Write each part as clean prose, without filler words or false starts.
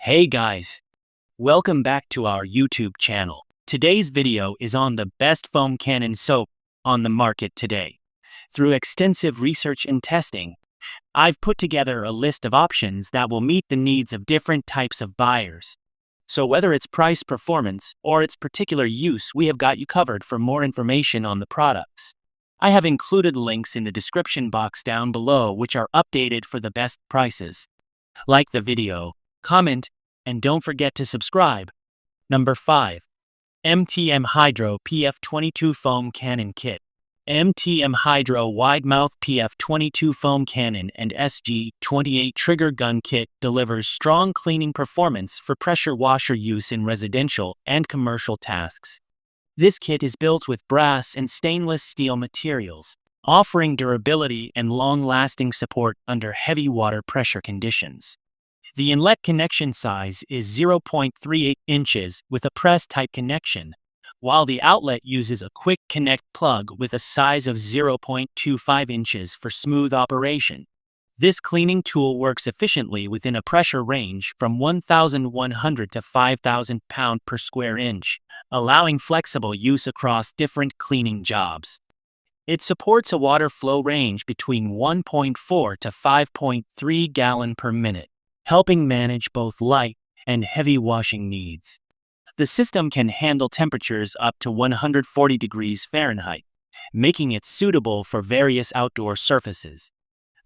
Hey guys, welcome back to our YouTube channel. Today's video is on the best foam cannon soap on the market today. Through extensive research and testing, I've put together a list of options that will meet the needs of different types of buyers. So whether it's price, performance, or its particular use, we have got you covered. For more information on the products, I have included links in the description box down below which are updated for the best prices. Like the video, comment, and don't forget to subscribe. Number 5. MTM Hydro PF22 Foam Cannon Kit. MTM Hydro Wide Mouth PF22 Foam Cannon and SG28 Trigger Gun Kit delivers strong cleaning performance for pressure washer use in residential and commercial tasks. This kit is built with brass and stainless steel materials, offering durability and long-lasting support under heavy water pressure conditions. The inlet connection size is 0.38 inches with a press-type connection, while the outlet uses a quick connect plug with a size of 0.25 inches for smooth operation. This cleaning tool works efficiently within a pressure range from 1,100 to 5,000 pound per square inch, allowing flexible use across different cleaning jobs. It supports a water flow range between 1.4 to 5.3 gallon per minute, helping manage both light and heavy washing needs. The system can handle temperatures up to 140 degrees Fahrenheit, making it suitable for various outdoor surfaces.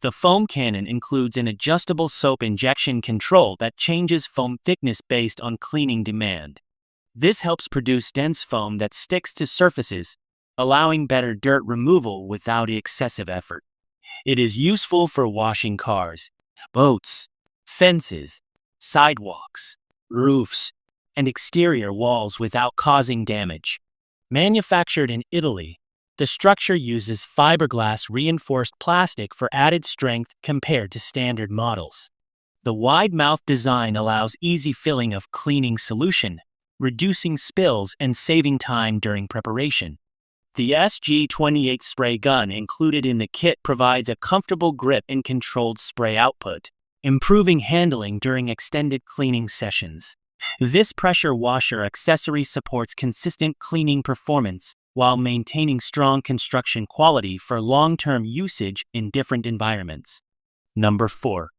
The foam cannon includes an adjustable soap injection control that changes foam thickness based on cleaning demand. This helps produce dense foam that sticks to surfaces, allowing better dirt removal without excessive effort. It is useful for washing cars, boats, fences, sidewalks, roofs, and exterior walls without causing damage. Manufactured in Italy, the structure uses fiberglass reinforced plastic for added strength compared to standard models. The wide mouth design allows easy filling of cleaning solution, reducing spills and saving time during preparation. The SG28 spray gun included in the kit provides a comfortable grip and controlled spray output, improving handling during extended cleaning sessions. This pressure washer accessory supports consistent cleaning performance while maintaining strong construction quality for long-term usage in different environments. Number 4.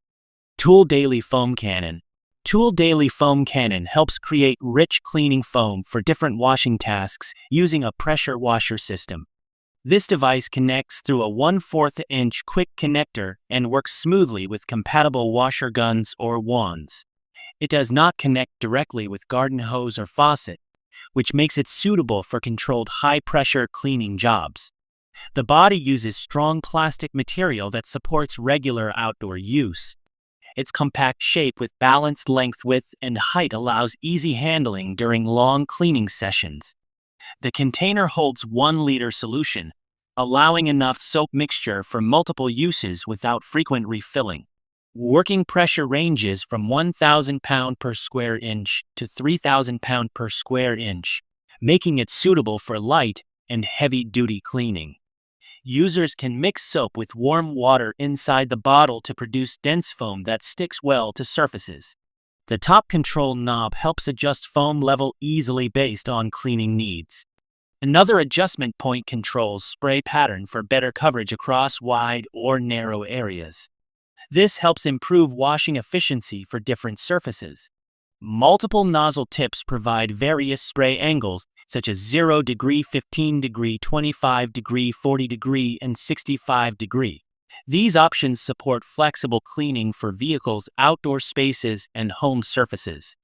Tool Daily Foam Cannon. Tool Daily Foam Cannon helps create rich cleaning foam for different washing tasks using a pressure washer system. This device connects through a 1/4 inch quick connector and works smoothly with compatible washer guns or wands. It does not connect directly with garden hose or faucet, which makes it suitable for controlled high-pressure cleaning jobs. The body uses strong plastic material that supports regular outdoor use. Its compact shape with balanced length, width, and height allows easy handling during long cleaning sessions. The container holds 1 liter solution, allowing enough soap mixture for multiple uses without frequent refilling. Working pressure ranges from 1,000 pound per square inch to 3,000 pound per square inch, making it suitable for light and heavy-duty cleaning. Users can mix soap with warm water inside the bottle to produce dense foam that sticks well to surfaces. The top control knob helps adjust foam level easily based on cleaning needs. Another adjustment point controls spray pattern for better coverage across wide or narrow areas. This helps improve washing efficiency for different surfaces. Multiple nozzle tips provide various spray angles such as 0 degree, 15 degree, 25 degree, 40 degree, and 65 degree. These options support flexible cleaning for vehicles, outdoor spaces, and home surfaces.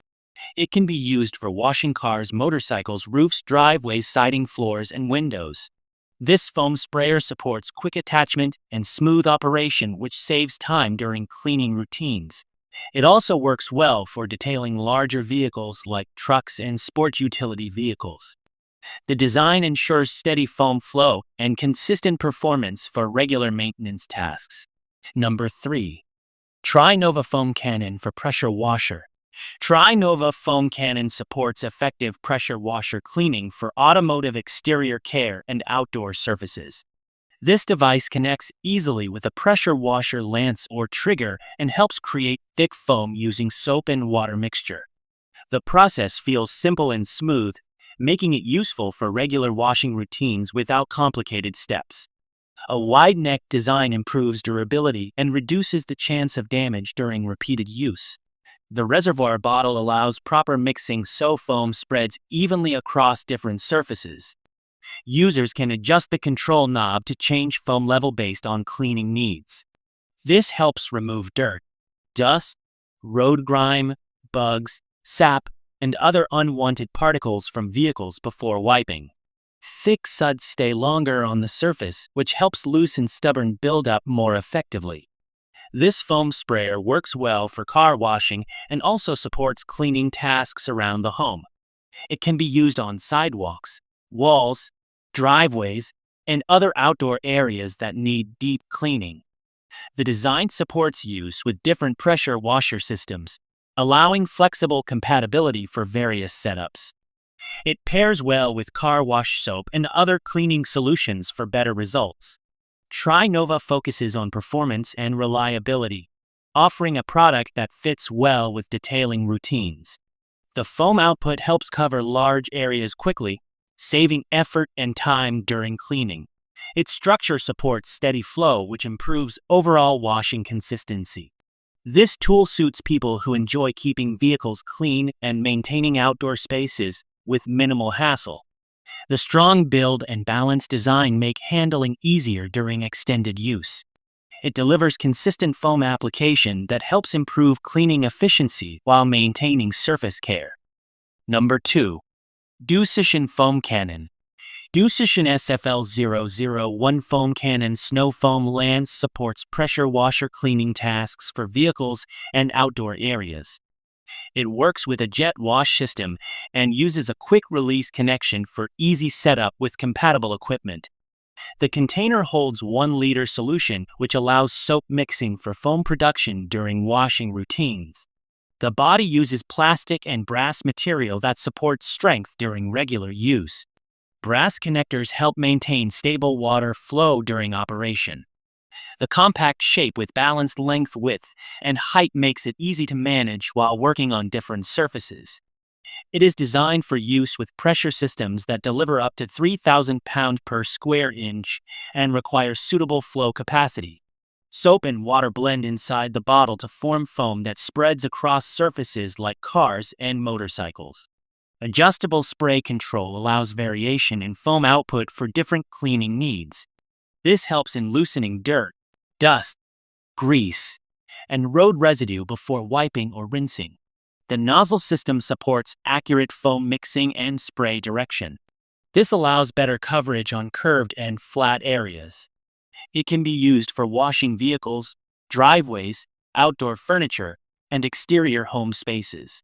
It can be used for washing cars, motorcycles, roofs, driveways, siding, floors, and windows. This foam sprayer supports quick attachment and smooth operation, which saves time during cleaning routines. It also works well for detailing larger vehicles like trucks and sport utility vehicles. The design ensures steady foam flow and consistent performance for regular maintenance tasks. Number 3. TriNova Foam Cannon for Pressure Washer. TriNova Foam Cannon supports effective pressure washer cleaning for automotive exterior care and outdoor surfaces. This device connects easily with a pressure washer lance or trigger and helps create thick foam using soap and water mixture. The process feels simple and smooth, making it useful for regular washing routines without complicated steps. A wide neck design improves durability and reduces the chance of damage during repeated use. The reservoir bottle allows proper mixing so foam spreads evenly across different surfaces. Users can adjust the control knob to change foam level based on cleaning needs. This helps remove dirt, dust, road grime, bugs, sap, and other unwanted particles from vehicles before wiping. Thick suds stay longer on the surface, which helps loosen stubborn buildup more effectively. This foam sprayer works well for car washing and also supports cleaning tasks around the home. It can be used on sidewalks, walls, driveways, and other outdoor areas that need deep cleaning. The design supports use with different pressure washer systems, allowing flexible compatibility for various setups. It pairs well with car wash soap and other cleaning solutions for better results. TriNova focuses on performance and reliability, offering a product that fits well with detailing routines. The foam output helps cover large areas quickly, saving effort and time during cleaning. Its structure supports steady flow, which improves overall washing consistency. This tool suits people who enjoy keeping vehicles clean and maintaining outdoor spaces with minimal hassle. The strong build and balanced design make handling easier during extended use. It delivers consistent foam application that helps improve cleaning efficiency while maintaining surface care. Number 2. DUSICHIN Foam Cannon. DUSICHIN SFL001 Foam Cannon Snow Foam Lance supports pressure washer cleaning tasks for vehicles and outdoor areas. It works with a jet wash system and uses a quick-release connection for easy setup with compatible equipment. The container holds 1-liter solution, which allows soap mixing for foam production during washing routines. The body uses plastic and brass material that supports strength during regular use. Brass connectors help maintain stable water flow during operation. The compact shape with balanced length, width, and height makes it easy to manage while working on different surfaces. It is designed for use with pressure systems that deliver up to 3,000 pounds per square inch and require suitable flow capacity. Soap and water blend inside the bottle to form foam that spreads across surfaces like cars and motorcycles. Adjustable spray control allows variation in foam output for different cleaning needs. This helps in loosening dirt, dust, grease, and road residue before wiping or rinsing. The nozzle system supports accurate foam mixing and spray direction. This allows better coverage on curved and flat areas. It can be used for washing vehicles, driveways, outdoor furniture, and exterior home spaces.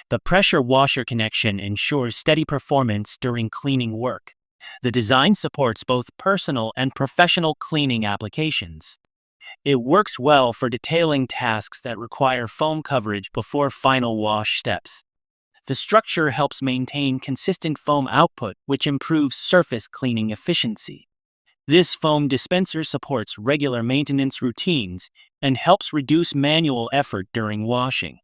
The pressure washer connection ensures steady performance during cleaning work. The design supports both personal and professional cleaning applications. It works well for detailing tasks that require foam coverage before final wash steps. The structure helps maintain consistent foam output, which improves surface cleaning efficiency. This foam dispenser supports regular maintenance routines and helps reduce manual effort during washing.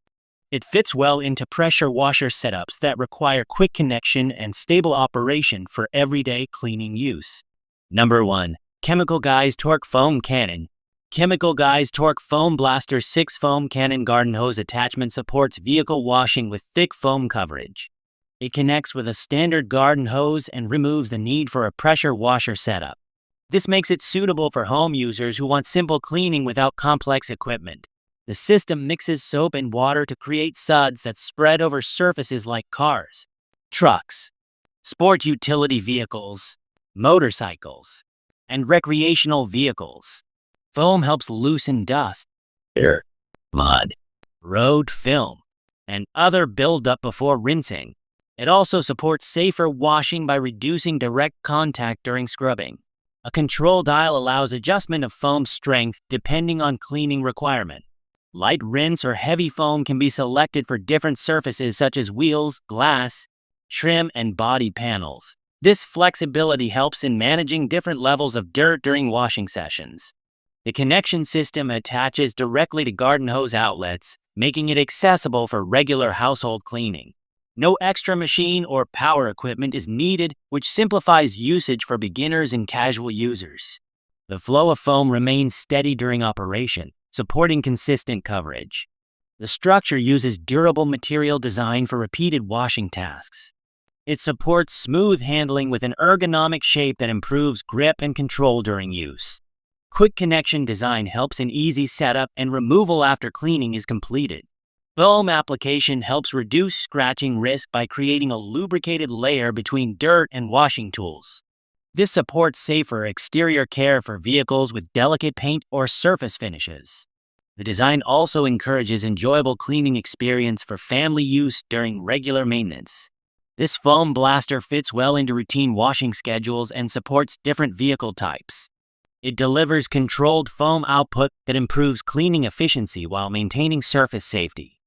It fits well into pressure washer setups that require quick connection and stable operation for everyday cleaning use. Number 1. Chemical Guys TORQ Foam Cannon. Chemical Guys TORQ Foam Blaster 6 Foam Cannon Garden Hose attachment supports vehicle washing with thick foam coverage. It connects with a standard garden hose and removes the need for a pressure washer setup. This makes it suitable for home users who want simple cleaning without complex equipment. The system mixes soap and water to create suds that spread over surfaces like cars, trucks, sport utility vehicles, motorcycles, and recreational vehicles. Foam helps loosen dust, dirt, mud, road film, and other buildup before rinsing. It also supports safer washing by reducing direct contact during scrubbing. A control dial allows adjustment of foam strength depending on cleaning requirement. Light rinse or heavy foam can be selected for different surfaces such as wheels, glass, trim, and body panels. This flexibility helps in managing different levels of dirt during washing sessions. The connection system attaches directly to garden hose outlets, making it accessible for regular household cleaning. No extra machine or power equipment is needed, which simplifies usage for beginners and casual users. The flow of foam remains steady during operation, supporting consistent coverage. The structure uses durable material designed for repeated washing tasks. It supports smooth handling with an ergonomic shape that improves grip and control during use. Quick connection design helps in easy setup and removal after cleaning is completed. Foam application helps reduce scratching risk by creating a lubricated layer between dirt and washing tools. This supports safer exterior care for vehicles with delicate paint or surface finishes. The design also encourages enjoyable cleaning experience for family use during regular maintenance. This foam blaster fits well into routine washing schedules and supports different vehicle types. It delivers controlled foam output that improves cleaning efficiency while maintaining surface safety.